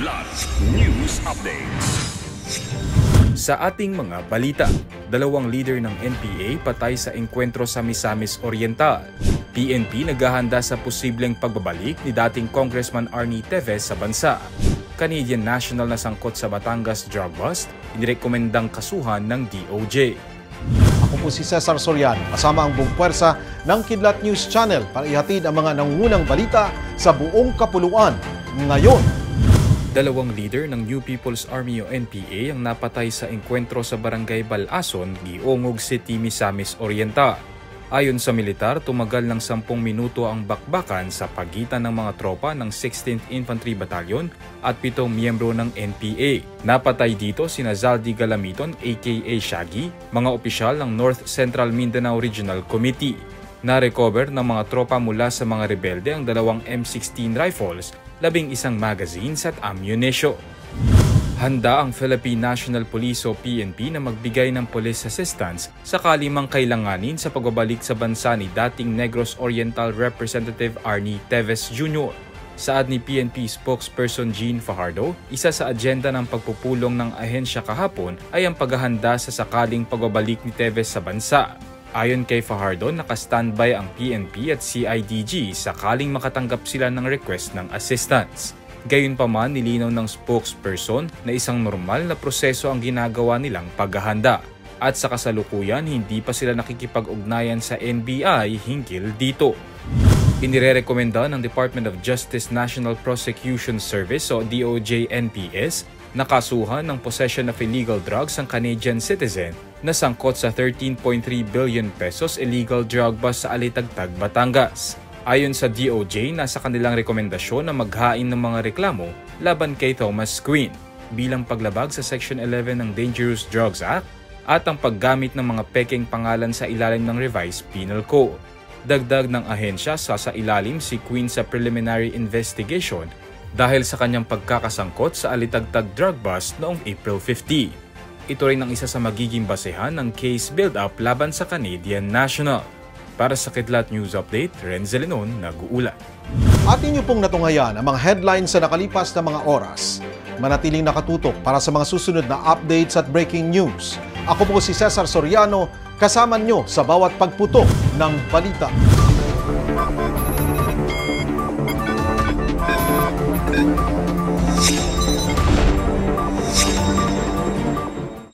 Kidlat News Updates. Sa ating mga balita, dalawang leader ng NPA patay sa engkwentro sa Misamis Oriental. PNP naghahanda sa posibleng pagbabalik ni dating Congressman Arnie Teves sa bansa. Canadian national na sangkot sa Batangas drug bust, inirekomendang kasuhan ng DOJ. Ako po si Cesar Soriano, kasama ang buong puwersa ng Kidlat News Channel para ihatid ang mga nangungunang balita sa buong kapuluan ngayon. Dalawang leader ng New People's Army o NPA ang napatay sa engkwentro sa Barangay Balason, Giongog City, Misamis Oriental. Ayon sa militar, tumagal ng 10 minuto ang bakbakan sa pagitan ng mga tropa ng 16th Infantry Battalion at 7 miyembro ng NPA. Napatay dito sina Zaldi Galamiton aka Shaggy, mga opisyal ng North Central Mindanao Regional Committee. Na-recover ng mga tropa mula sa mga rebelde ang dalawang M16 rifles, 11 magazines at ammunition. Handa ang Philippine National Police o PNP na magbigay ng police assistance sakali mang kailanganin sa pagbabalik sa bansa ni dating Negros Oriental Representative Arnie Teves Jr. Saad ni PNP spokesperson Jean Fajardo, isa sa agenda ng pagpupulong ng ahensya kahapon ay ang paghahanda sa sakaling pagbabalik ni Teves sa bansa. Ayon kay Fajardo, naka-standby ang PNP at CIDG sakaling makatanggap sila ng request ng assistance. Gayunpaman, nilinaw ng spokesperson na isang normal na proseso ang ginagawa nilang paghahanda at sa kasalukuyan hindi pa sila nakikipag-ugnayan sa NBI hinggil dito. Inirekomenda ng Department of Justice National Prosecution Service o DOJ-NPS na kasuhan ng possession of illegal drugs ang Canadian citizen na sangkot sa 13.3 billion pesos illegal drug bust sa Alitagtag, Batangas. Ayon sa DOJ, nasa kanilang rekomendasyon na maghain ng mga reklamo laban kay Thomas Quinn bilang paglabag sa Section 11 ng Dangerous Drugs Act at ang paggamit ng mga pekeng pangalan sa ilalim ng Revised Penal Code. Dagdag ng ahensya, sasailalim si Quinn sa preliminary investigation dahil sa kanyang pagkakasangkot sa Alitagtag drug bust noong April 50. Ito rin ang isa sa magiging basehan ng case build-up laban sa Canadian National. Para sa Kidlat News Update, Renzel Lenon, nag-uulat. Atin niyo pong natunghayan ang mga headlines sa nakalipas na mga oras. Manatiling nakatutok para sa mga susunod na updates at breaking news. Ako po si Cesar Soriano, kasama niyo sa bawat pagputok ng balita.